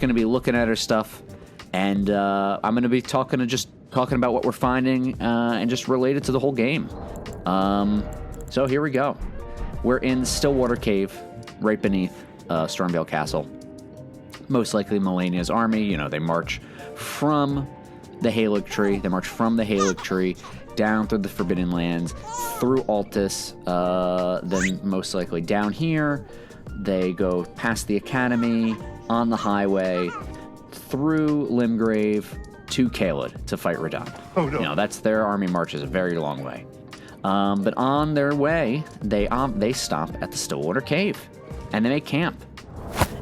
just going to be looking at her stuff, and I'm going to be talking about what we're finding and just related to the whole game. So here we go. We're in Stillwater Cave, right beneath Stormvale Castle. Most likely Malenia's army. You know, they march from the Halig Tree. They march from the Halig Tree down through the Forbidden Lands, through Altus, then most likely down here. They go past the Academy, on the highway, through Limgrave, to Caelid to fight Radahn. Oh, no. You know, that's their army marches a very long way. But on their way, they stop at the Stillwater Cave, and they make camp.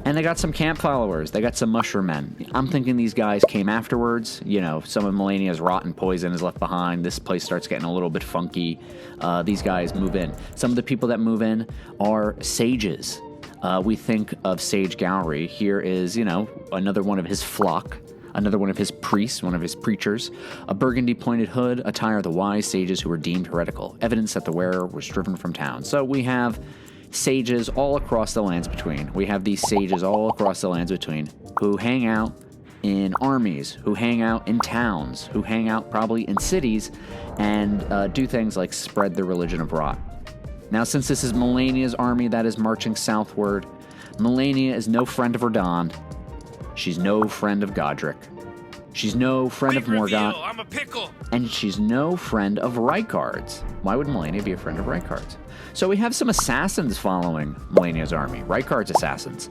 And they got some camp followers. They got some mushroom men. I'm thinking these guys came afterwards. You know, some of Malenia's rotten poison is left behind. This place starts getting a little bit funky. These guys move in. Some of the people that move in are sages. We think of Sage Gowry. Here is, you know, another one of his flock. Another one of his priests, one of his preachers. A burgundy pointed hood, attire of the wise sages who were deemed heretical. Evidence that the wearer was driven from town. So we have sages all across the lands between. We have these sages all across the lands between who hang out in armies, who hang out in towns, who hang out probably in cities, and do things like spread the religion of rot. Now, since this is Malenia's army that is marching southward, Malenia is no friend of Radahn. She's no friend of Godric. She's no friend of Morgott. I'm a pickle. And she's no friend of Rykard's. Why would Malenia be a friend of Rykard's? So we have some assassins following Malenia's army. Rykard's assassins.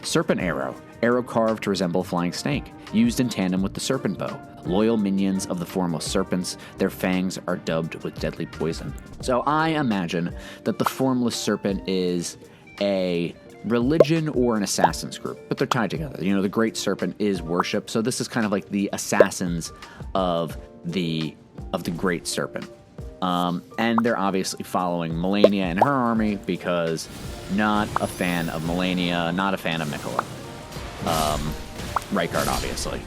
Serpent arrow carved to resemble a flying snake, used in tandem with the serpent bow. Loyal minions of the formless serpents, their fangs are dubbed with deadly poison. So I imagine that the formless serpent is a religion or an assassins group, but they're tied together. You know, the great serpent is worship, so this is kind of like the assassins of the great serpent. And they're obviously following Malenia and her army because not a fan of Malenia, not a fan of Miquella. Rykard, obviously.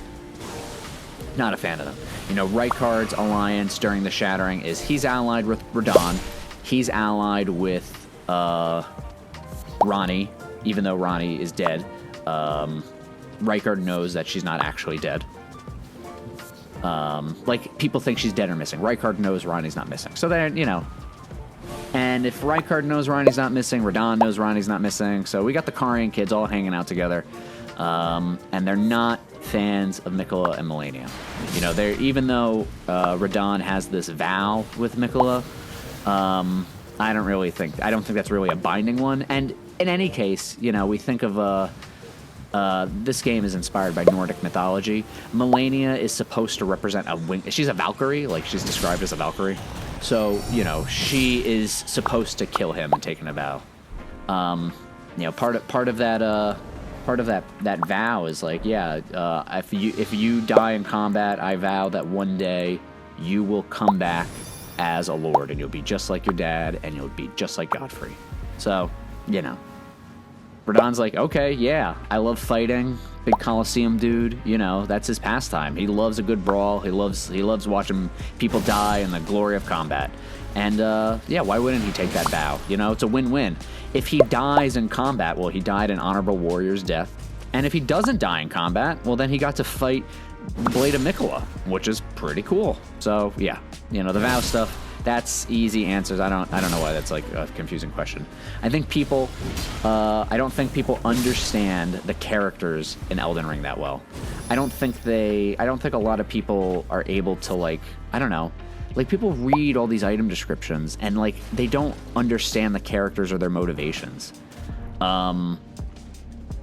Not a fan of them. You know, Rykard's alliance during the Shattering is he's allied with Radahn. He's allied with Ranni, even though Ranni is dead. Rykard knows that she's not actually dead. Like, people think she's dead or missing. Rykard knows Ranni's not missing. So then, you know. And if Rykard knows Ranni's not missing, Radahn knows Ranni's not missing. So we got the Carian kids all hanging out together. And they're not fans of Miquella and Malenia. You know, they're, even though Radahn has this vow with Miquella, I don't think that's really a binding one. And in any case, you know, we think of this game is inspired by Nordic mythology. Malenia is supposed to represent a wing. She's a Valkyrie, like she's described as a Valkyrie. So, you know, she is supposed to kill him and take a vow. You know, part of that vow is like, yeah, if you die in combat, I vow that one day you will come back as a lord, and you'll be just like your dad, and you'll be just like Godfrey. So, you know, Radahn's like, okay, yeah, I love fighting, big Colosseum dude. You know, that's his pastime. He loves a good brawl. He loves watching people die in the glory of combat. And yeah, why wouldn't he take that vow? You know, it's a win-win. If he dies in combat, well, he died an honorable warrior's death. And if he doesn't die in combat, well, then he got to fight Blade of Miquella, which is pretty cool. So yeah, you know, the vow stuff, that's easy answers. I don't know why that's like a confusing question. I don't think people understand the characters in Elden Ring that well. I don't think a lot of people are able to, like, I don't know. Like, people read all these item descriptions and, like, they don't understand the characters or their motivations.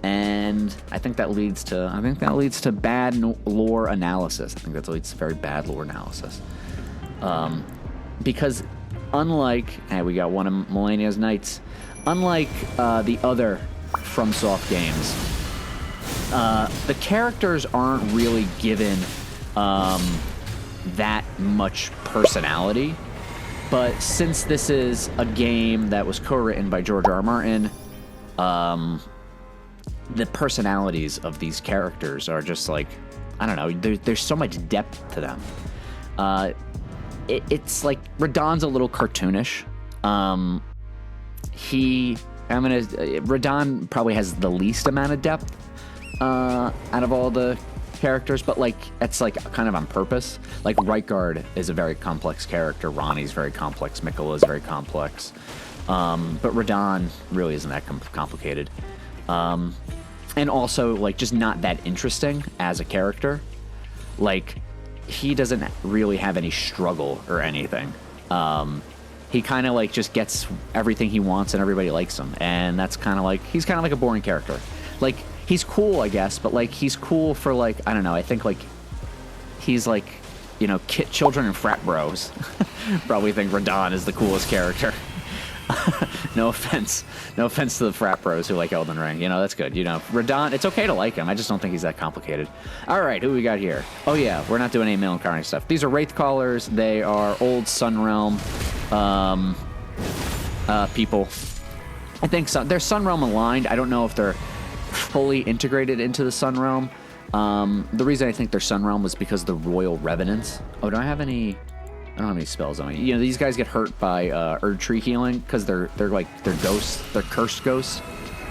And I think that leads to bad lore analysis. I think that leads to very bad lore analysis. Because unlike, we got one of Malenia's Knights, unlike the other FromSoft games, the characters aren't really given that much personality. But since this is a game that was co-written by George R.R. Martin, the personalities of these characters are just like, I don't know, there's so much depth to them. It's like Radahn's a little cartoonish. Radahn probably has the least amount of depth. out of all the characters, but like it's like kind of on purpose. Like Rykard is a very complex character. Ronnie's very complex. Miquella is very complex. But Radahn really isn't that complicated. And also like just not that interesting as a character. Like he doesn't really have any struggle or anything. He kind of like just gets everything he wants and everybody likes him, and that's kind of like he's kind of like a boring character. Like he's cool, I guess, but like he's cool for like I don't know. I think like he's like children and frat bros probably think Radahn is the coolest character. No offense to the frat bros who like Elden Ring. That's good. Radahn, it's okay to like him. I just don't think he's that complicated. All right, who we got here? Oh yeah, we're not doing any mill and carving stuff. These are Wraith Callers. They are old Sunrealm people. I think so. They're Sunrealm aligned. I don't know if they're fully integrated into the Sunrealm. The reason I think they're Sunrealm was because of the Royal Revenants. Oh, do I have any? I don't have any spells on me. These guys get hurt by Erd Tree healing because they're ghosts. They're cursed ghosts.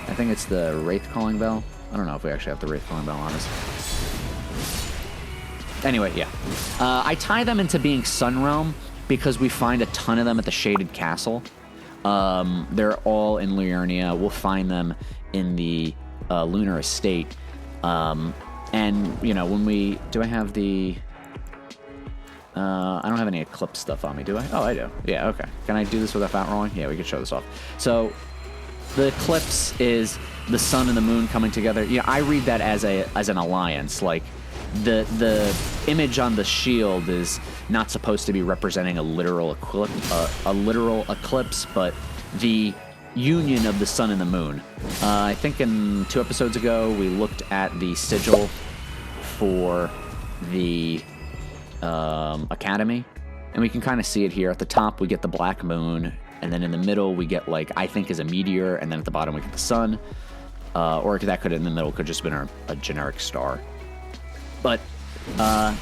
I think it's the Wraith Calling Bell. I don't know if we actually have the Wraith Calling Bell on us. Anyway, yeah. I tie them into being Sunrealm because we find a ton of them at the Shaded Castle. They're all in Liurnia. We'll find them in the Lunar Estate. And, when we... Do I have the... I don't have any Eclipse stuff on me, do I? Oh, I do. Yeah, okay. Can I do this without rolling? Yeah, we can show this off. So, the Eclipse is the sun and the moon coming together. I read that as an alliance. Like, the image on the shield is not supposed to be representing a literal eclipse, but the union of the sun and the moon. I think in 2 episodes ago, we looked at the sigil for the... Academy, and we can kind of see it here. At the top we get the black moon, and then in the middle we get I think is a meteor, and then at the bottom we get the sun, or that could in the middle could just been a generic star. But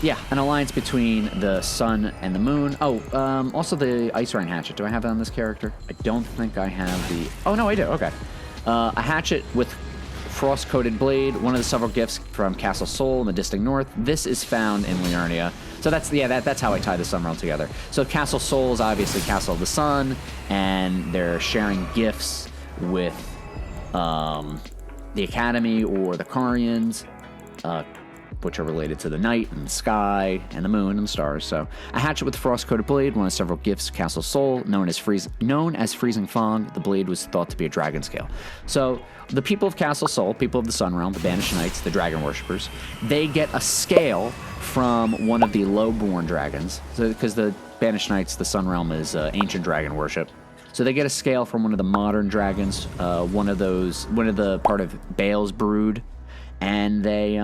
yeah, an alliance between the sun and the moon. Also the Ice Rain Hatchet. Do I have that on this character? I don't think I have the... Oh no, I do. Okay. A hatchet with frost-coated blade, one of the several gifts from Castle Sol in the distant north. This is found in Liurnia. So that's how I tie the Sunrealm together. So Castle Sol is obviously Castle of the Sun, and they're sharing gifts with the Academy or the Carians, which are related to the night and the sky and the moon and the stars. So a hatchet with a frost-coated blade, one of several gifts, Castle Sol, known as Freezing Fong. The blade was thought to be a dragon scale. So the people of Castle Sol, people of the Sunrealm, the Banished Knights, the dragon worshippers, they get a scale from one of the low-born dragons. So because the Banished Knights, the Sunrealm is ancient dragon worship. So they get a scale from one of the modern dragons, one of the part of Baal's brood, and they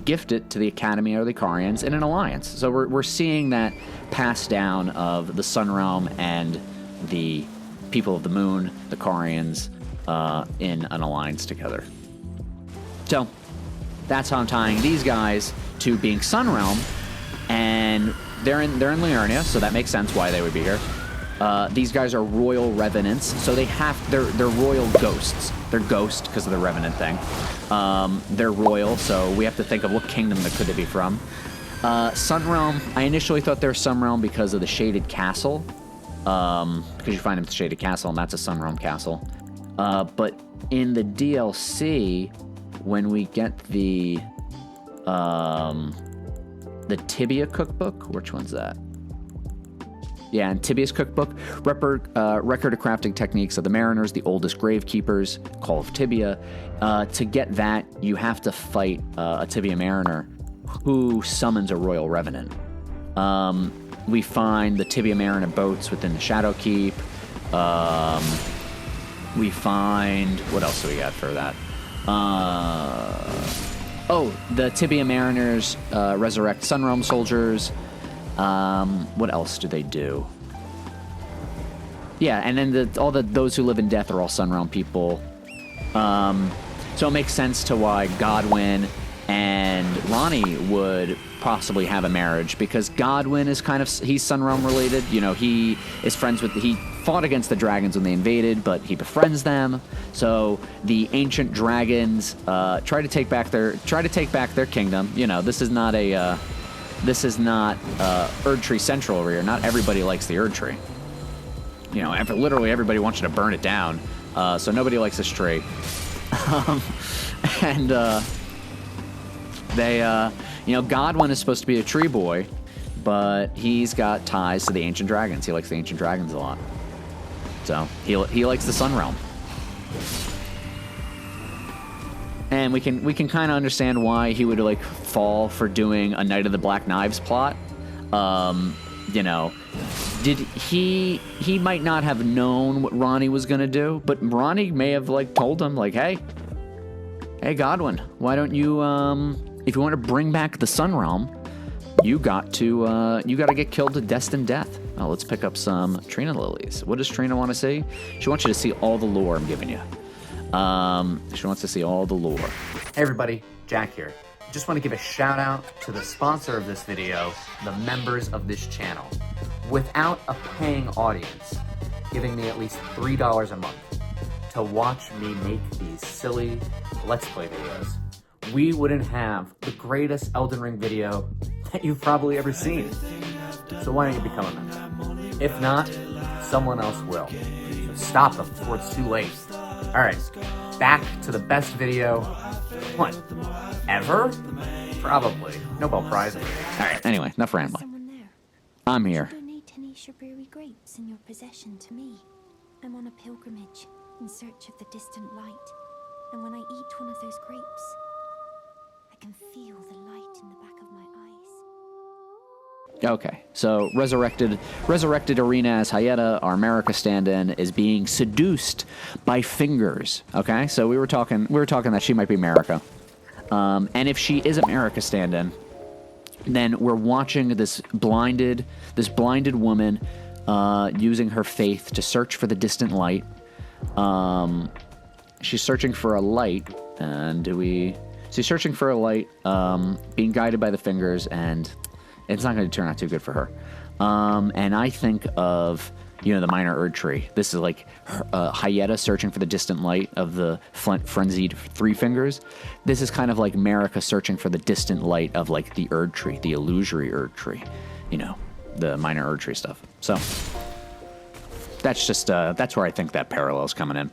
gift it to the Academy or the Carians in an alliance. So we're seeing that pass down of the Sunrealm and the people of the Moon, the Carians, in an alliance together. So that's how I'm tying these guys to being Sunrealm, and they're in Liurnia, so that makes sense why they would be here. These guys are royal revenants, so they're royal ghosts. They're ghosts because of the revenant thing. They're royal, so we have to think of what kingdom could they be from. Sunrealm, I initially thought they were Sunrealm because of the Shaded Castle, because you find them at the Shaded Castle, and that's a Sunrealm castle. But in the DLC, when we get the Tibia cookbook, which one's that? Yeah, in Tibia's cookbook, record of crafting techniques of the mariners, the oldest gravekeepers, Call of Tibia. To get that, you have to fight a Tibia mariner who summons a royal revenant. We find the Tibia mariner boats within the Shadow Keep. We find... What else do we got for that? The Tibia mariners resurrect Sunrealm soldiers. What else do they do? Yeah, and then those who live in death are all Sunrealm people. So it makes sense to why Godwyn and Ronnie would possibly have a marriage because Godwyn is he's Sunrealm related. You know, he is friends with, he fought against the dragons when they invaded, but he befriends them. So the ancient dragons try to take back their kingdom. You know, this is not Erd Tree Central over here. Not everybody likes the Erd Tree. You know, literally everybody wants you to burn it down. So nobody likes this tree. You know, Godwyn is supposed to be a tree boy, but he's got ties to the ancient dragons. He likes the ancient dragons a lot. So he likes the Sun Realm. And we can kind of understand why he would like fall for doing a Knight of the Black Knives plot. You know, he might not have known what Ronnie was gonna do, but Ronnie may have like told him like, hey Godwyn, why don't you if you want to bring back the Sun Realm, you got to get killed a destined death. Oh, let's pick up some Trina lilies. What does Trina want to see? She wants you to see all the lore I'm giving you. She wants to see all the lore. Hey everybody, Jack here. Just want to give a shout out to the sponsor of this video, the members of this channel. Without a paying audience, giving me at least $3 a month to watch me make these silly Let's Play videos, we wouldn't have the greatest Elden Ring video that you've probably ever seen. So why don't you become a member? If not, someone else will. So stop them before it's too late. Alright, back to the best video, what, ever? Probably. Nobel Prize. Alright, anyway, enough rambling. I'm here. Donate any strawberry grapes in your possession to me. I'm on a pilgrimage in search of the distant light. And when I eat one of those grapes, I can feel the light in the back of my eyes. Okay, so resurrected Arena as Hyetta, our America stand-in, is being seduced by fingers. Okay, so we were talking that she might be America, and if she is America stand-in, then we're watching this blinded woman using her faith to search for the distant light. She's searching for a light, and she's searching for a light, being guided by the fingers, and it's not going to turn out too good for her. And I think of, you know, the minor Erd Tree. This is like Hyetta searching for the distant light of the frenzied three fingers. This is kind of like Marika searching for the distant light of like the Erd Tree, the illusory Erd Tree. You know, the minor Erd Tree stuff. So that's just that's where I think that parallel's coming in.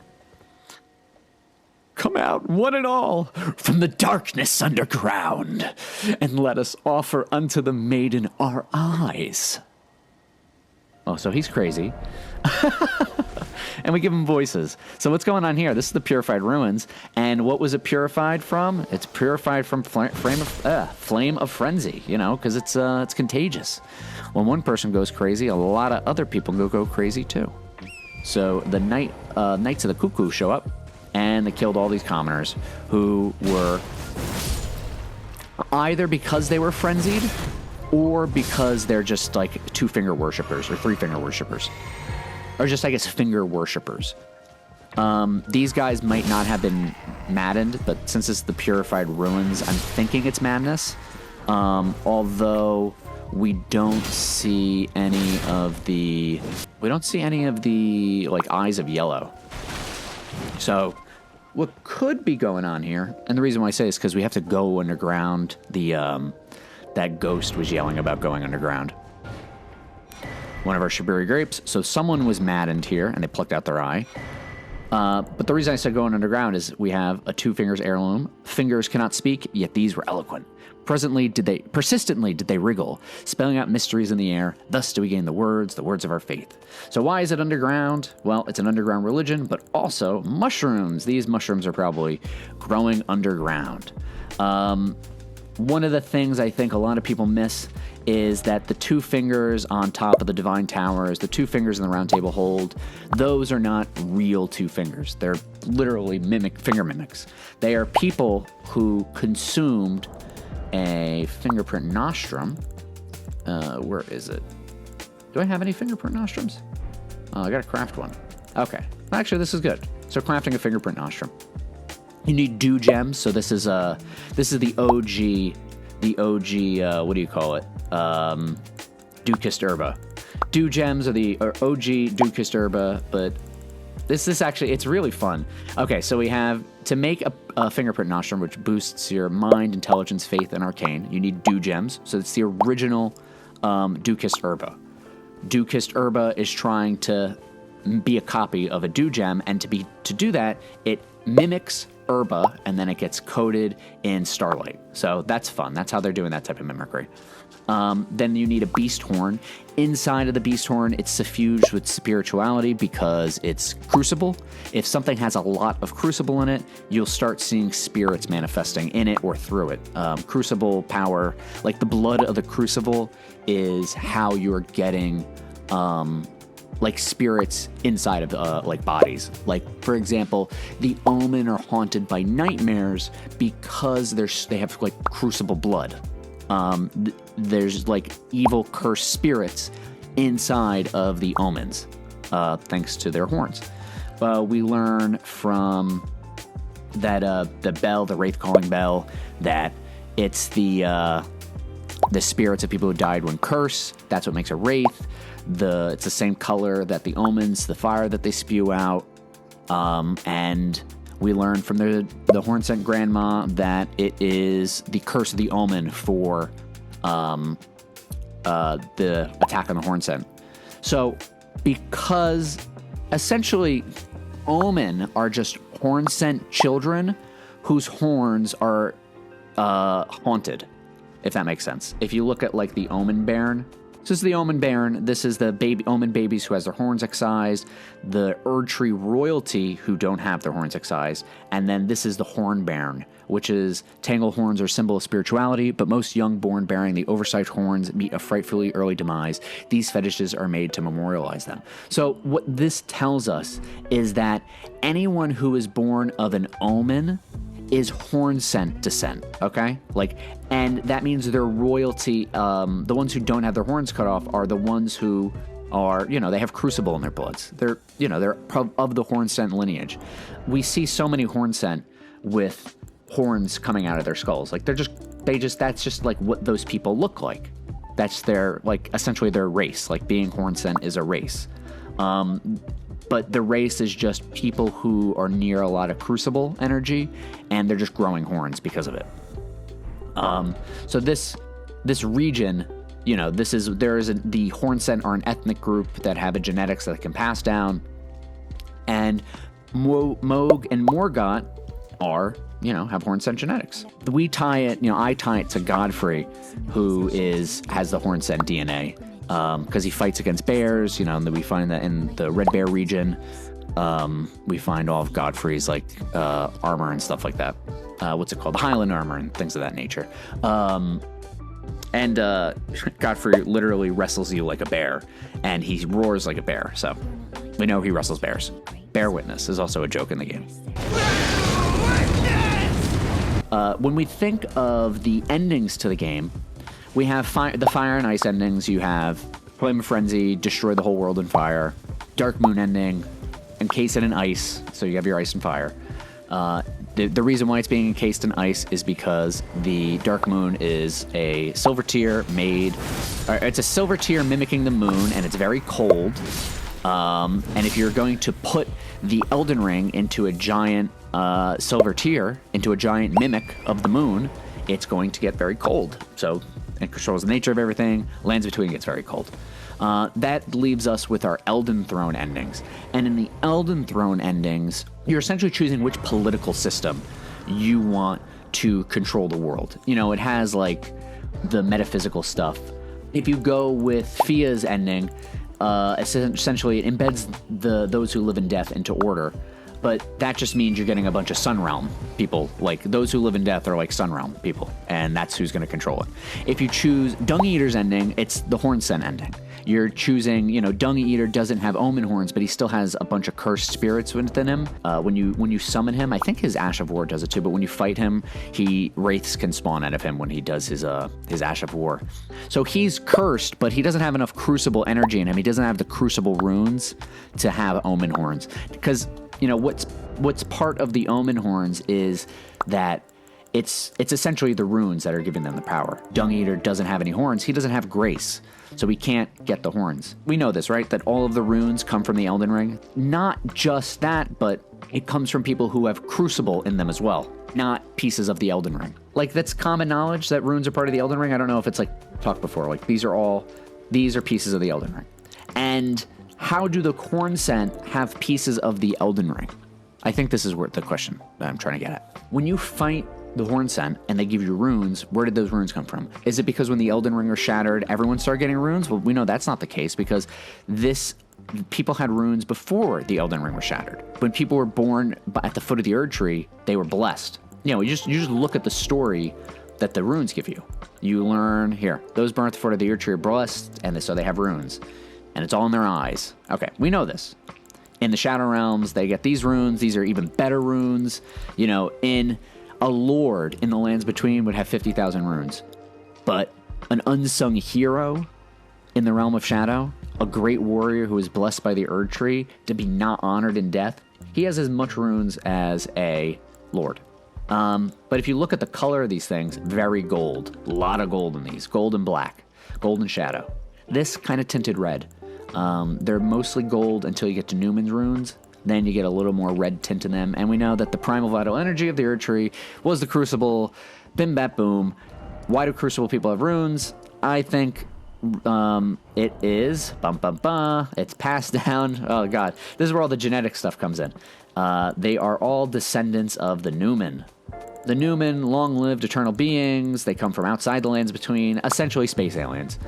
Come out, one and all, from the darkness underground, and let us offer unto the maiden our eyes. Oh, so he's crazy. And we give him voices. So what's going on here? This is the Purified Ruins, and what was it purified from? It's purified from Flame of Frenzy, you know, because it's contagious. When one person goes crazy, a lot of other people go crazy too. So the Knights of the Cuckoo show up, and they killed all these commoners who were either because they were frenzied or because they're just like two-finger worshippers or three-finger worshippers. Or just, I guess, finger worshippers. These guys might not have been maddened, but since it's the Purified Ruins, I'm thinking it's madness. Although we don't see any of the like eyes of yellow. So what could be going on here, and the reason why I say this is because we have to go underground. That ghost was yelling about going underground. One of our Shibiri grapes. So someone was maddened here, and they plucked out their eye. But the reason I said going underground is we have a two fingers heirloom. Fingers cannot speak, yet these were eloquent. Persistently did they wriggle, spelling out mysteries in the air. Thus do we gain the words of our faith. So why is it underground? Well, it's an underground religion, but also mushrooms. These mushrooms are probably growing underground. One of the things I think a lot of people miss is that the two fingers on top of the Divine Towers, the two fingers in the Round Table hold, those are not real two fingers. They're literally finger mimics. They are people who consumed a fingerprint nostrum. Where is it? Do I have any fingerprint nostrums? I gotta craft one. Okay. Actually, this is good. So crafting a fingerprint nostrum. You need dew gems. So this is the OG. What do you call it? Dew-kissed herba. Dew gems are the OG dew-kissed herba, but this actually, it's really fun. Okay, so we have to make a fingerprint nostrum, which boosts your mind, intelligence, faith, and arcane. You need dew gems. So it's the original dew-kissed herba. Dew-kissed herba is trying to be a copy of a dew gem, and to do that, it mimics herba, and then it gets coated in starlight. So that's fun. That's how they're doing that type of mimicry. Then you need a beast horn. Inside of the beast horn, it's suffused with spirituality because it's crucible. If something has a lot of crucible in it, you'll start seeing spirits manifesting in it or through it. Crucible power, like the blood of the crucible, is how you're getting like spirits inside of like bodies. Like, for example, the Omen are haunted by nightmares because they have like crucible blood. There's like evil cursed spirits inside of the Omens, thanks to their horns. We learn from that the bell, the wraith calling bell, that it's the spirits of people who died when cursed. That's what makes a wraith. It's the same color that the Omens, the fire that they spew out, and we learn from the Hornsent Grandma that it is the curse of the Omen for the attack on the Hornsent. So, because essentially Omen are just Hornsent children whose horns are haunted, if that makes sense. If you look at like the Omen Bairn, this is the Omen Bairn. This is the Omen babies who has their horns excised, the Erdtree royalty who don't have their horns excised, and then this is the Horn Bairn, which is tangle horns are a symbol of spirituality, but most young born bearing the oversized horns meet a frightfully early demise. These fetishes are made to memorialize them. So what this tells us is that anyone who is born of an Omen is Hornsent descent, okay? And that means their royalty, the ones who don't have their horns cut off are the ones who are, they have crucible in their bloods. They're of the Hornsent lineage. We see so many Hornsent with horns coming out of their skulls. That's just like what those people look like. That's their, essentially their race. Being Hornsent is a race. But the race is just people who are near a lot of crucible energy, and they're just growing horns because of it. So this region, the Hornsent are an ethnic group that have a genetics that can pass down, and Moog and Morgott are, have Hornsent genetics. We tie it, I tie it to Godfrey, who has the Hornsent DNA. Because he fights against bears, and we find that in the Red Bear region, we find all of Godfrey's armor and stuff like that. What's it called? The Highland armor and things of that nature. And Godfrey literally wrestles you like a bear, and he roars like a bear. So we know he wrestles bears. Bear Witness is also a joke in the game. When we think of the endings to the game, we have the Fire and Ice endings. You have Flame of Frenzy, destroy the whole world in fire. Dark Moon ending, encase it in ice, so you have your ice and fire. The reason why it's being encased in ice is because the Dark Moon is a silver tear it's a silver tear mimicking the moon, and it's very cold. And if you're going to put the Elden Ring into a giant silver tear, into a giant mimic of the moon, it's going to get very cold. So it controls the nature of everything. Lands Between gets very cold. That leaves us with our Elden Throne endings. And in the Elden Throne endings, you're essentially choosing which political system you want to control the world. It has the metaphysical stuff. If you go with Fia's ending, essentially it embeds those who live in death into order. But that just means you're getting a bunch of Sunrealm people. Those who live in death are Sunrealm people, and that's who's going to control it. If you choose Dung Eater's ending, it's the Hornsent ending. You're choosing, Dung Eater doesn't have Omen horns, but he still has a bunch of cursed spirits within him. When you summon him, I think his Ash of War does it too, but when you fight him, wraiths can spawn out of him when he does his Ash of War. So he's cursed, but he doesn't have enough Crucible energy in him. He doesn't have the Crucible runes to have Omen horns. Because you know, what's part of the omen horns is that it's essentially the runes that are giving them the power. Dung Eater doesn't have any horns. He doesn't have grace, so he can't get the horns. We know this, right? That all of the runes come from the Elden Ring. Not just that, but it comes from people who have Crucible in them as well, not pieces of the Elden Ring. Like, that's common knowledge that runes are part of the Elden Ring. I don't know if it's like talked before. Like, these are pieces of the Elden Ring. And how do the Corn Scent have pieces of the Elden Ring? I think this is where the question that I'm trying to get at. When you fight the Horn Scent and they give you runes, where did those runes come from? Is it because when the Elden Ring was shattered, everyone started getting runes? Well, we know that's not the case, because people had runes before the Elden Ring was shattered. When people were born at the foot of the Erd Tree, they were blessed. You know, you just look at the story that the runes give you. You learn, here, those born at the foot of the Erd Tree are blessed, and so they have runes. And it's all in their eyes. Okay, we know this. In the Shadow Realms, they get these runes. These are even better runes. You know, a lord in the Lands Between would have 50,000 runes. But an unsung hero in the Realm of Shadow, a great warrior who is blessed by the Erd Tree to be not honored in death, he has as much runes as a lord. But if you look at the color of these things, very gold. A lot of gold in these. Gold and black. Gold and shadow. This kind of tinted red. They're mostly gold until you get to Newman's runes. Then you get a little more red tint in them. And we know that the primal vital energy of the Erd Tree was the Crucible. Bim, bap, boom. Why do Crucible people have runes? I think it is, it's passed down. Oh, God. This is where all the genetic stuff comes in. They are all descendants of the Newman. The Newman, long-lived eternal beings. They come from outside the Lands Between, essentially space aliens.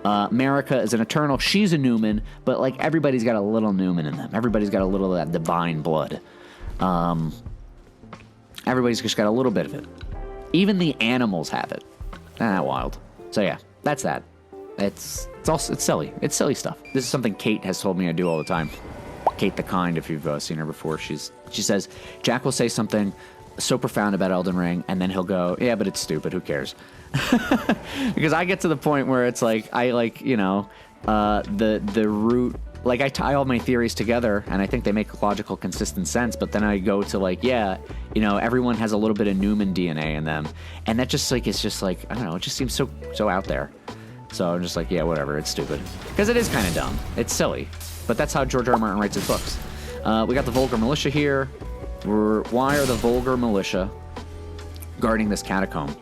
Marika is an Eternal. She's a Newman, but like everybody's got a little Newman in them. Everybody's got a little of that divine blood. Everybody's just got a little bit of it. Even the animals have it. Wild. So yeah, that's that. It's silly. It's silly stuff. This is something Kate has told me I do all the time. Kate the Kind, if you've seen her before, she says Jack will say something so profound about Elden Ring, and then he'll go, yeah, but it's stupid. Who cares? Because I get to the point where it's like I like, you know, the root. Like I tie all my theories together, and I think they make logical, consistent sense. But then I go to like, yeah, you know, everyone has a little bit of Newman DNA in them, and that just like it's just like I don't know. It just seems so out there. So I'm just like, yeah, whatever. It's stupid because it is kind of dumb. It's silly, but that's how George R. R. Martin writes his books. We got the Vulgar Militia here. Why are the Vulgar Militia guarding this catacomb?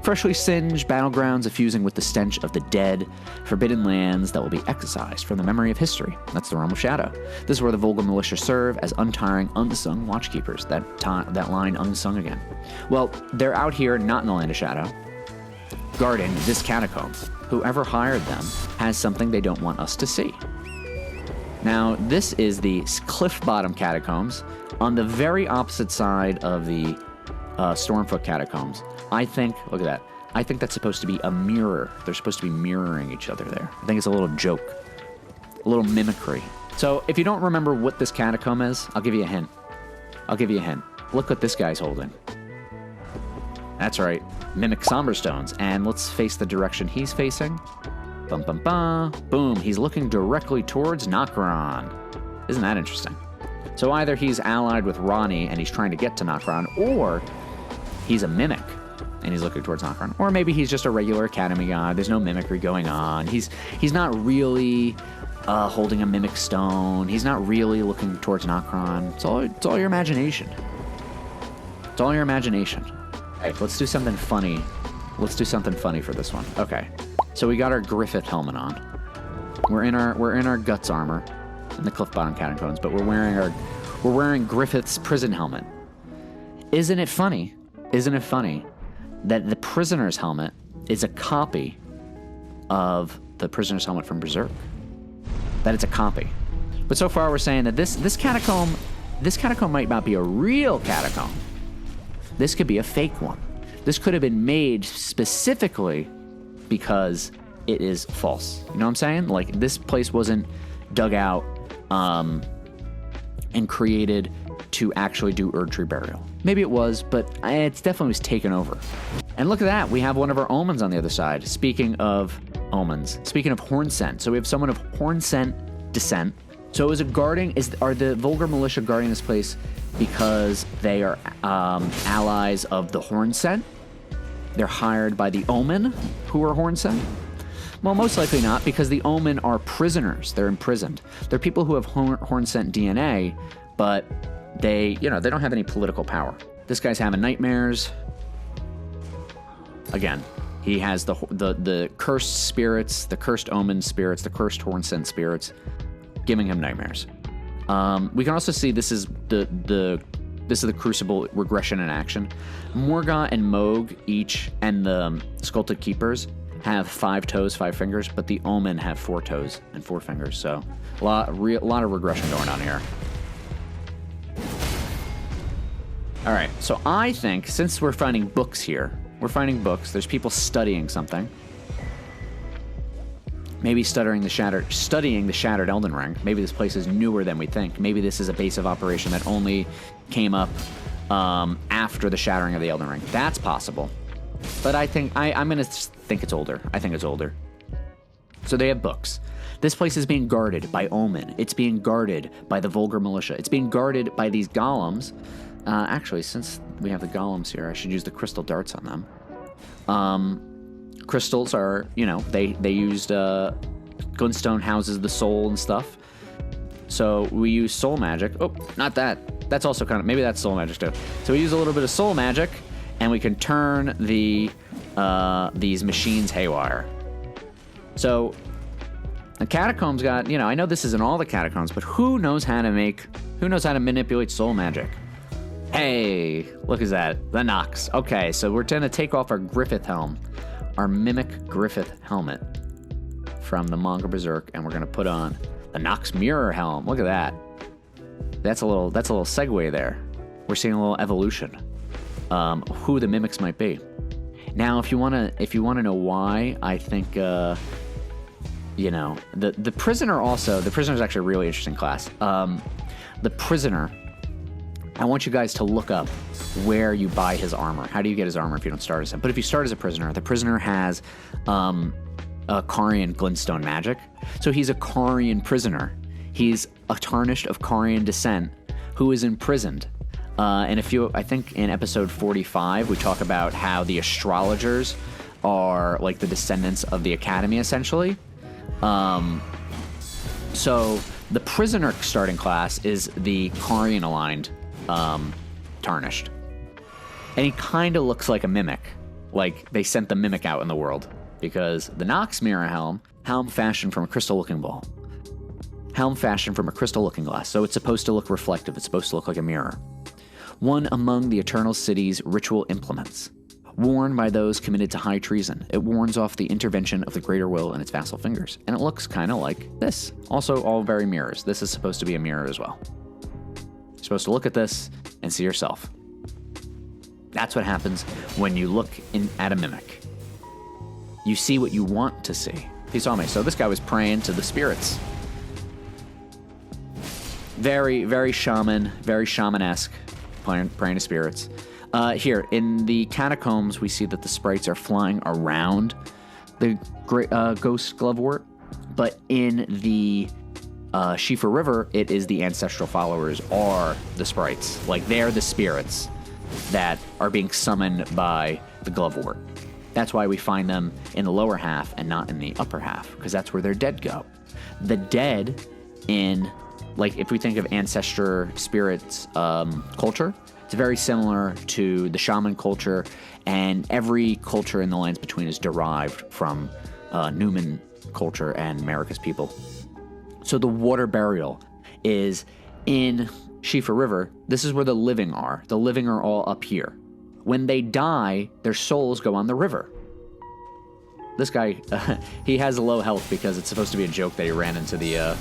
Freshly singed battlegrounds effusing with the stench of the dead, forbidden lands that will be excised from the memory of history. That's the Realm of Shadow. This is where the Vulgar Militia serve as untiring, unsung watchkeepers. That line unsung again. Well, they're out here, not in the Land of Shadow, guarding this catacomb. Whoever hired them has something they don't want us to see. Now, this is the Cliff Bottom Catacombs on the very opposite side of the Stormfoot Catacombs. I think, look at that. I think that's supposed to be a mirror. They're supposed to be mirroring each other there. I think it's a little joke, a little mimicry. So if you don't remember what this catacomb is, I'll give you a hint. Look what this guy's holding. That's right, mimic somber stones. And let's face the direction he's facing. Bum, bum, bum. Boom, he's looking directly towards Nokron. Isn't that interesting? So either he's allied with Ranni and he's trying to get to Nokron, or he's a mimic and he's looking towards Nokron. Or maybe he's just a regular academy guy. There's no mimicry going on. He's not really holding a mimic stone. He's not really looking towards Nokron. It's all your imagination. It's all your imagination. Hey, let's do something funny. Let's do something funny for this one. Okay. So we got our Griffith helmet on. We're in our guts armor in the Cliff Bottom Catacombs, but we're wearing Griffith's prison helmet. Isn't it funny that the prisoner's helmet is a copy of the prisoner's helmet from Berserk? That it's a copy. But so far we're saying that this catacomb might not be a real catacomb. This could be a fake one. This could have been made specifically because it is false. You know what I'm saying? Like, this place wasn't dug out and created to actually do Erd Tree burial. Maybe it was, but it definitely was taken over. And look at that, we have one of our omens on the other side. Speaking of omens, speaking of horn scent, so we have someone of horn scent descent, So is it guarding? Are the Vulgar Militia guarding this place because they are allies of the Hornsent? They're hired by the Omen, who are Hornsent? Well, most likely not, because the Omen are prisoners. They're imprisoned. They're people who have Hornsent DNA, but they don't have any political power. This guy's having nightmares. Again, he has the cursed spirits, the cursed Omen spirits, the cursed Hornsent spirits, giving him nightmares. We can also see this is the Crucible regression in action. Morgoth and Moog each, and the Sculpted Keepers, have 5 toes, 5 fingers, but the Omen have 4 toes and 4 fingers. So a lot of regression going on here. All right, so I think since we're finding books here, there's people studying something. Maybe studying the shattered Elden Ring. Maybe this place is newer than we think. Maybe this is a base of operation that only came up after the shattering of the Elden Ring. That's possible. But I think I'm gonna think it's older. I think it's older. So they have books. This place is being guarded by Omen. It's being guarded by the Vulgar Militia. It's being guarded by these golems. Actually, since we have the golems here, I should use the crystal darts on them. Crystals are, they used Glintstone houses the soul and stuff. So we use soul magic. Oh, not that. That's also maybe that's soul magic too. So we use a little bit of soul magic, and we can turn these machines haywire. So the catacombs got, I know this isn't all the catacombs, but who knows how to manipulate soul magic? Hey, look at that. The Nox. Okay, so we're going to take off our Griffith helm, our Mimic Griffith helmet from the Manga Berserk, and we're going to put on the Nox Mirror helm. Look at that. That's a little segue there. We're seeing a little evolution. Who the mimics might be. Now, if you wanna know why, I think the prisoner also. The prisoner is actually a really interesting class. The prisoner. I want you guys to look up where you buy his armor. How do you get his armor if you don't start as him? But if you start as a prisoner, the prisoner has a Carian glintstone magic. So he's a Carian prisoner. He's a tarnished of Carian descent who is imprisoned. And I think in episode 45, we talk about how the astrologers are like the descendants of the Academy, essentially. So the prisoner starting class is the Carian aligned tarnished. And he kind of looks like a mimic. Like they sent the mimic out in the world. Because the Nox Mirror helm fashioned from a crystal looking ball. Helm fashioned from a crystal looking glass. So it's supposed to look reflective. It's supposed to look like a mirror. One among the Eternal City's ritual implements. Worn by those committed to high treason, it warns off the intervention of the Greater Will and its vassal fingers. And it looks kind of like this. Also all very mirrors. This is supposed to be a mirror as well. You're supposed to look at this and see yourself. That's what happens when you look at a mimic. You see what you want to see. He saw me. So this guy was praying to the spirits. Very, very shamanesque, praying to spirits. Here, in the catacombs, we see that the sprites are flying around the great ghost glovewort. But in the Shifa River, it is the ancestral followers are the sprites. Like, they're the spirits that are being summoned by the glovewort. That's why we find them in the lower half and not in the upper half, because that's where their dead go. The dead in, like, if we think of ancestor spirits culture, it's very similar to the shaman culture, and every culture in the lands between is derived from Newman culture and America's people. So the water burial is in Shifa River. This is where the living are. The living are all up here. When they die, their souls go on the river. This guy, he has low health because it's supposed to be a joke that he ran into the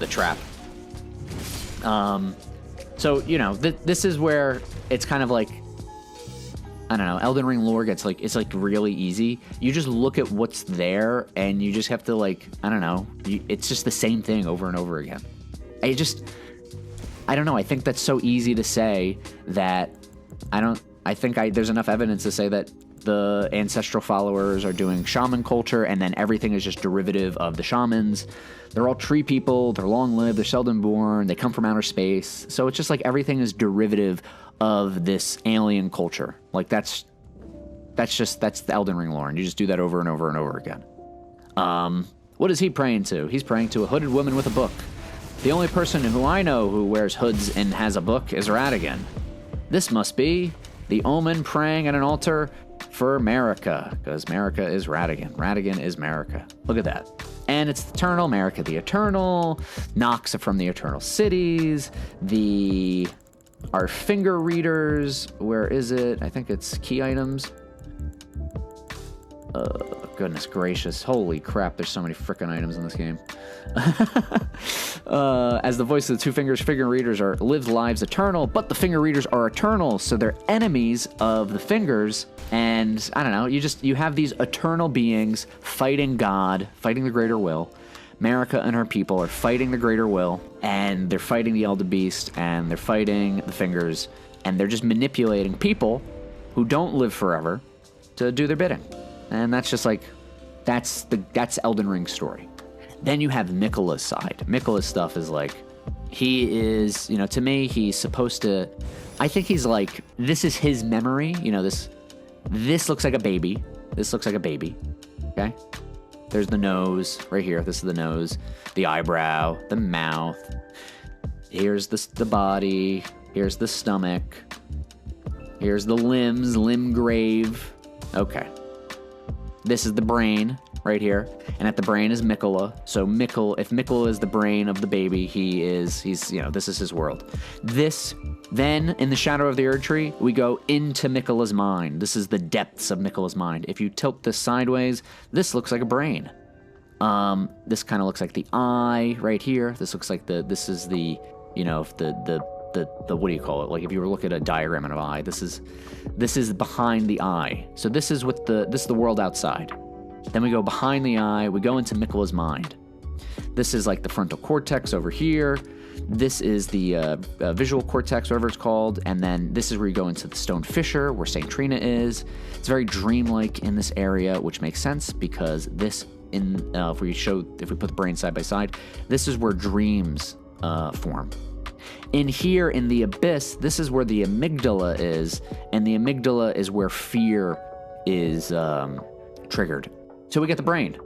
trap. So, this is where it's kind of like, I don't know, Elden Ring lore gets like, it's like really easy. You just look at what's there and you just have to like, I don't know, it's just the same thing over and over again. I don't know. I think that's so easy to say that there's enough evidence to say that the ancestral followers are doing shaman culture, and then everything is just derivative of the shamans. They're all tree people, they're long-lived, they're seldom born, they come from outer space. So it's just like everything is derivative of this alien culture. Like that's the Elden Ring lore, and you just do that over and over and over again. What is he praying to? He's praying to a hooded woman with a book. The only person who I know who wears hoods and has a book is Radahn. This must be the omen praying at an altar for Marika, because Marika is Radahn. Radahn is Marika. Look at that. And it's eternal, Marika the Eternal, Nox from the Eternal Cities, our finger readers, where is it? I think it's key items. Goodness gracious. Holy crap, there's so many frickin' items in this game. As the voice of the two fingers, finger readers live lives eternal, but the finger readers are eternal, so they're enemies of the fingers. And I don't know, you have these eternal beings fighting God, fighting the greater will. Marika and her people are fighting the greater will, and they're fighting the Elder Beast, and they're fighting the fingers, and they're just manipulating people who don't live forever to do their bidding. And that's just like, that's Elden Ring's story. Then you have Miquella's side. Miquella's stuff is like, he is, to me, he's supposed to, I think he's like, this is his memory. This looks like a baby. This looks like a baby. Okay? There's the nose right here. This is the nose, the eyebrow, the mouth. Here's the body. Here's the stomach. Here's the limbs, limb grave. Okay. This is the brain right here, and at the brain is Miquella. So if Miquella is the brain of the baby, he's this is his world. Then in the shadow of the Erd Tree, we go into Miquella's mind. This is the depths of Miquella's mind. If you tilt this sideways, this looks like a brain. This kind of looks like the eye right here. This looks like this is the what do you call it? Like if you were looking at a diagram of an eye, this is behind the eye. So this is the world outside. Then we go behind the eye, we go into Miquella's mind. This is like the frontal cortex over here. This is the visual cortex, whatever it's called. And then this is where you go into the stone fissure, where St. Trina is. It's very dreamlike in this area, which makes sense because if we put the brain side by side, this is where dreams form. In here, in the abyss, this is where the amygdala is, and the amygdala is where fear is triggered. So we get the brain.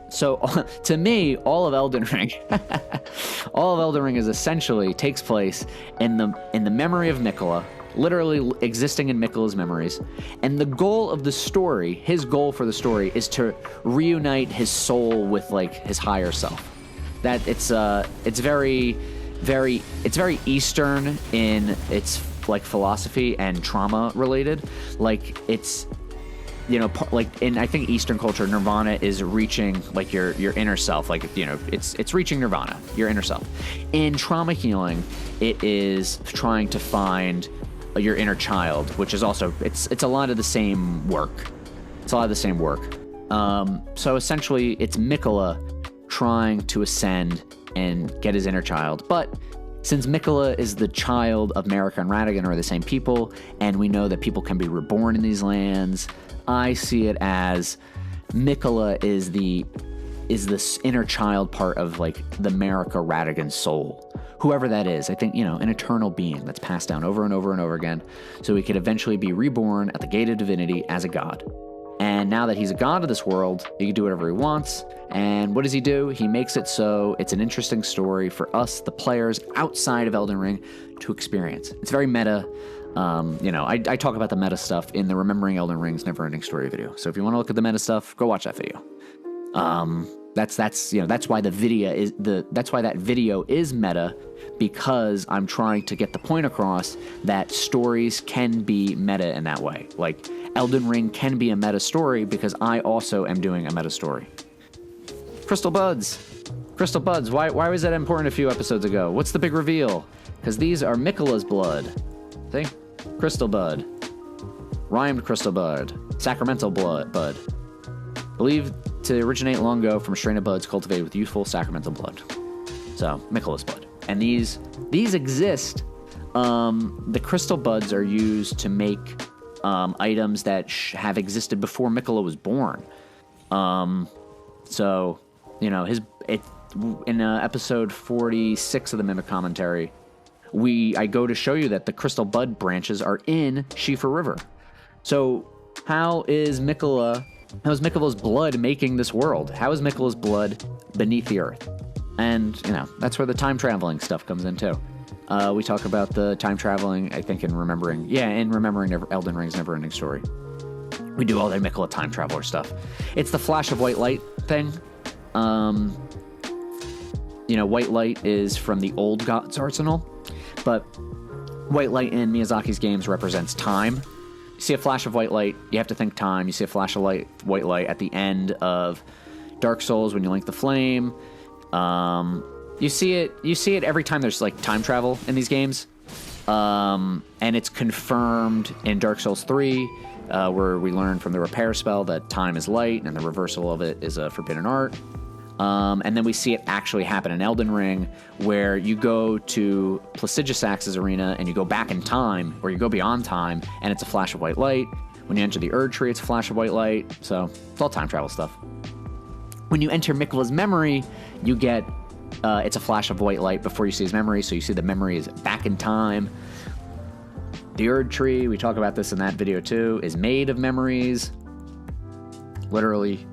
So to me, all of Elden Ring is essentially takes place in the memory of Miquella, literally existing in Miquella's memories. And the goal of the story, his goal for the story, is to reunite his soul with like his higher self. That it's very Eastern in its like philosophy and trauma related. Like it's, like in I think Eastern culture, Nirvana is reaching like your inner self. Like it's reaching Nirvana, your inner self. In trauma healing, it is trying to find your inner child, which is also it's a lot of the same work. So essentially, it's Miquella trying to ascend and get his inner child. But since Miquella is the child of Marika and Radahn are the same people, and we know that people can be reborn in these lands, I see it as Miquella is this inner child part of like the Marika Radahn soul. Whoever that is, I think, an eternal being that's passed down over and over and over again, so he could eventually be reborn at the gate of divinity as a god. And now that he's a god of this world, he can do whatever he wants. And what does he do? He makes it so it's an interesting story for us, the players outside of Elden Ring, to experience. It's very meta. I talk about the meta stuff in the Remembering Elden Ring's Neverending Story video. So if you want to look at the meta stuff, go watch that video. That's why that video is meta, because I'm trying to get the point across that stories can be meta in that way. Like Elden Ring can be a meta story because I also am doing a meta story. Crystal buds. Why was that important a few episodes ago? What's the big reveal? Because these are Miquella's blood. See? Crystal bud. Rhymed crystal bud. Sacramental bud. Believed to originate long ago from a strain of buds cultivated with youthful sacramental blood. So, Miquella's blood. And these exist. The crystal buds are used to make items that have existed before Miquella was born. So, you know, in episode 46 of the Mimic Commentary, I go to show you that the Crystal Bud branches are in Shifa River. So how is Miquella's blood making this world? How is Miquella's blood beneath the earth? And, you know, that's where the time traveling stuff comes in too. We talk about the time traveling, I think, in remembering Elden Ring's Never-Ending Story. We do all the Miquella time traveler stuff. It's the flash of white light thing. You know, white light is from the old God's Arsenal, but white light in Miyazaki's games represents time. You see a flash of white light, you have to think time. You see a flash of white light at the end of Dark Souls when you link the flame. You see it every time there's like time travel in these games. And it's confirmed in Dark Souls 3, where we learn from the repair spell that time is light and the reversal of it is a forbidden art. And then we see it actually happen in Elden Ring, where you go to Placidusax's arena and you go back in time, or you go beyond time, and it's a flash of white light. When you enter the Erd Tree, it's a flash of white light. So it's all time travel stuff. When you enter Miquella's memory, you get it's a flash of white light before you see his memory, so you see the memory is back in time. The Erd Tree, we talk about this in that video too, is made of memories. Literally,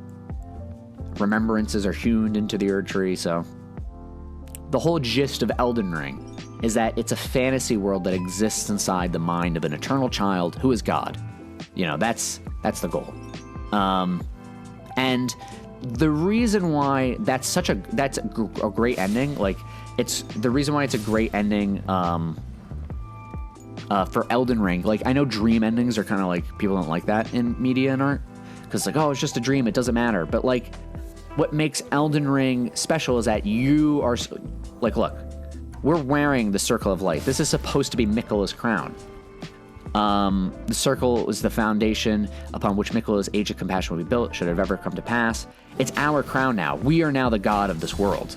remembrances are hewn into the Erd Tree. So the whole gist of Elden Ring is that it's a fantasy world that exists inside the mind of an eternal child who is God. You know, that's the goal. And the reason why that's a great ending, like it's the reason why it's a great ending for Elden Ring. Like, I know dream endings are kind of like, people don't like that in media and art, because like, oh, it's just a dream, it doesn't matter. But like, what makes Elden Ring special is that you are like, look, we're wearing the Circle of Light. This is supposed to be Miquella's crown. The circle is the foundation upon which Miquella's Age of Compassion will be built, should it ever come to pass. It's our crown now. We are now the god of this world.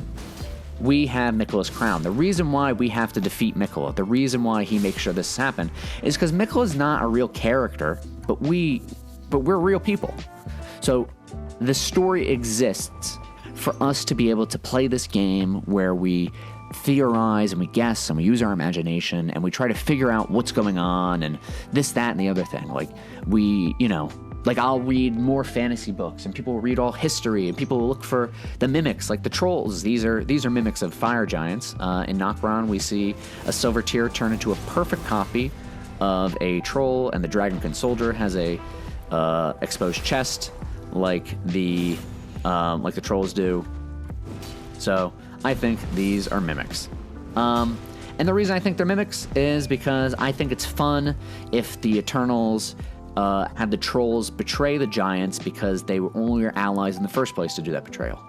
We have Miquella's crown. The reason why we have to defeat Miquella, the reason why he makes sure this happens, is because Miquella's not a real character, but we're real people. So the story exists for us to be able to play this game where we theorize and we guess and we use our imagination and we try to figure out what's going on and this, that, and the other thing. Like, like I'll read more fantasy books and people will read all history and people will look for the mimics, like the trolls. These are mimics of fire giants. In Nokron, we see a silver tear turn into a perfect copy of a troll, and the Dragonkin soldier has a exposed chest like the trolls do. So I think these are mimics. And the reason I think they're mimics is because I think it's fun if the Eternals had the trolls betray the giants because they were only your allies in the first place to do that betrayal.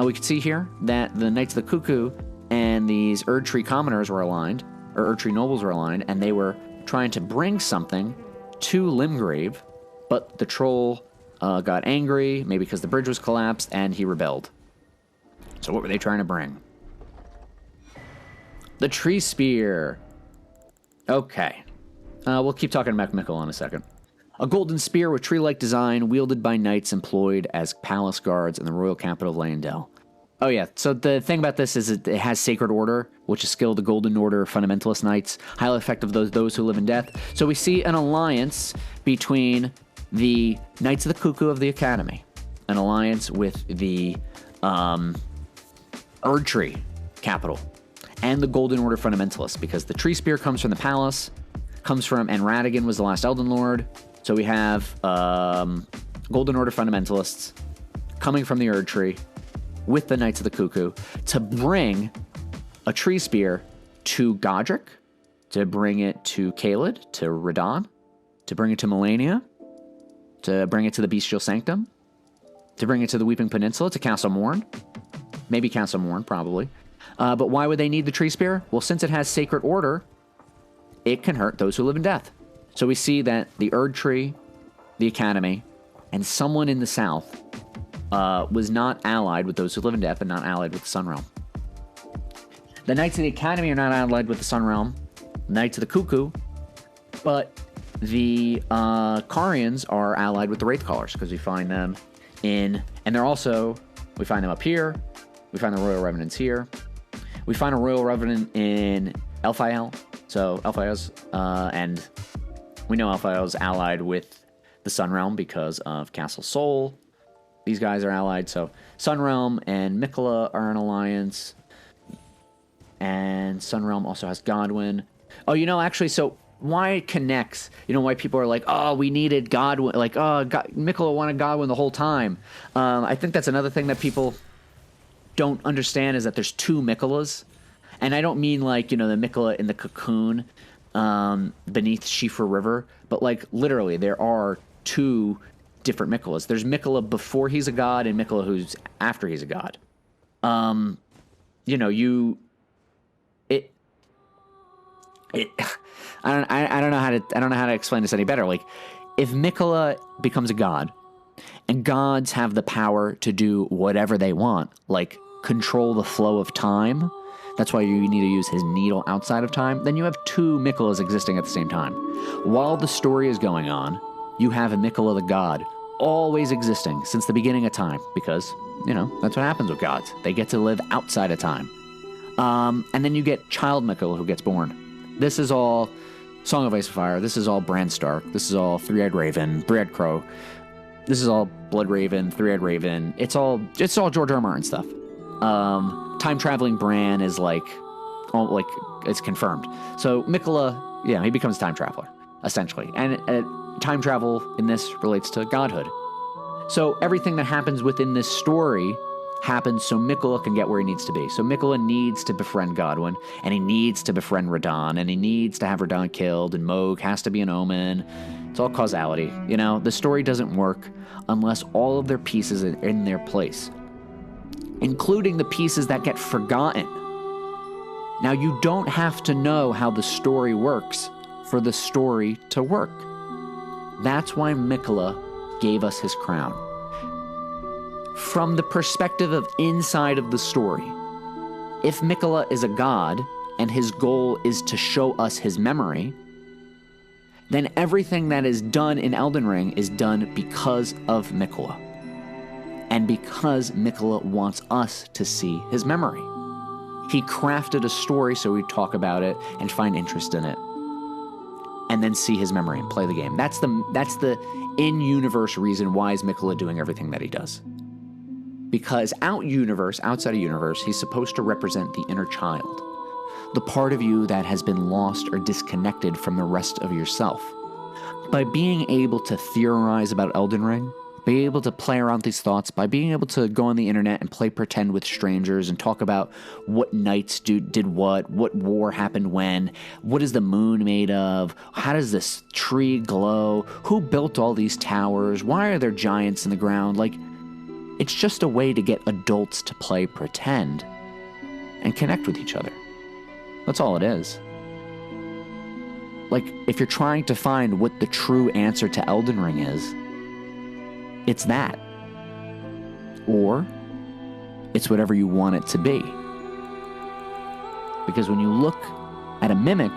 We can see here that the Knights of the Cuckoo and these Erd Tree commoners were aligned, or Erd Tree nobles were aligned, and they were trying to bring something to Limgrave, but the troll got angry, maybe because the bridge was collapsed, and he rebelled. So what were they trying to bring? The Tree Spear. Okay. We'll keep talking about Miquella in a second. A golden spear with tree-like design wielded by knights employed as palace guards in the royal capital of Leyndell. Oh yeah, so the thing about this is it has Sacred Order, which is skill the Golden Order Fundamentalist Knights, highly effective those who live in death. So we see an alliance between the Knights of the Cuckoo of the Academy, an alliance with the Erd Tree capital, and the Golden Order Fundamentalists, because the Tree Spear comes from the palace, and Radahn was the last Elden Lord. So we have Golden Order Fundamentalists coming from the Erd Tree with the Knights of the Cuckoo to bring a Tree Spear to Godric, to bring it to Caelid, to Radahn, to bring it to Melania, to bring it to the Bestial Sanctum, to bring it to the Weeping Peninsula, to Castle Morn. Maybe Castle Morn, probably. But why would they need the Tree Spear? Well, since it has Sacred Order, it can hurt those who live in death. So we see that the Erd Tree, the Academy, and someone in the south was not allied with those who live in death and not allied with the Sun Realm. The Knights of the Academy are not allied with the Sun Realm, Knights of the Cuckoo, but the Carians are allied with the Wraithcallers because we find them and they're also, we find them up here. We find the Royal Revenants here. We find a Royal Revenant in Elphael. So Elphael's, and we know Elphael's allied with the Sun Realm because of Castle Sol. These guys are allied. So Sun Realm and Miquella are an alliance. And Sun Realm also has Godwyn. Oh, actually, so why it connects, why people are like, oh, we needed Godwyn, like, oh, Miquella wanted Godwyn the whole time. I think that's another thing that people don't understand is that there's two Miquellas. And I don't mean like, the Miquella in the cocoon beneath Shifa River, but like literally there are two different Miquellas. There's Miquella before he's a god and Miquella who's after he's a god. I don't know how to explain this any better. Like, if Miquella becomes a god, and gods have the power to do whatever they want, like control the flow of time, that's why you need to use his needle outside of time, then you have two Miquellas existing at the same time. While the story is going on, you have a Miquella the god always existing since the beginning of time, because, that's what happens with gods. They get to live outside of time. And then you get Child Miquella who gets born. This is all Song of Ice and Fire. This is all Bran Stark. This is all Three-Eyed Raven, Three-Eyed Crow. This is all Blood Raven, Three-Eyed Raven. It's all George R. R. Martin stuff. Time traveling Bran is it's confirmed. So Miquella, yeah, he becomes a time traveler essentially, and time travel in this relates to godhood. So everything that happens within this story happens so Miquella can get where he needs to be. So Miquella needs to befriend Godwyn, and he needs to befriend Radahn, and he needs to have Radahn killed, and Mohg has to be an omen. It's all causality. The story doesn't work unless all of their pieces are in their place, including the pieces that get forgotten. Now, you don't have to know how the story works for the story to work. That's why Miquella gave us his crown. From the perspective of inside of the story, if Miquella is a god and his goal is to show us his memory, then everything that is done in Elden Ring is done because of Miquella. And because Miquella wants us to see his memory. He crafted a story so we'd talk about it and find interest in it. And then see his memory and play the game. That's the in-universe reason why is Miquella doing everything that he does. Because outside of universe, he's supposed to represent the inner child. The part of you that has been lost or disconnected from the rest of yourself. By being able to theorize about Elden Ring, be able to play around with these thoughts, by being able to go on the internet and play pretend with strangers and talk about what knights did what war happened when, what is the moon made of, how does this tree glow, who built all these towers, why are there giants in the ground, it's just a way to get adults to play pretend and connect with each other. That's all it is. If you're trying to find what the true answer to Elden Ring is, it's that. Or it's whatever you want it to be. Because when you look at a mimic,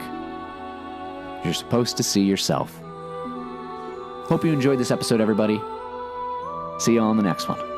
you're supposed to see yourself. Hope you enjoyed this episode, everybody. See you on the next one.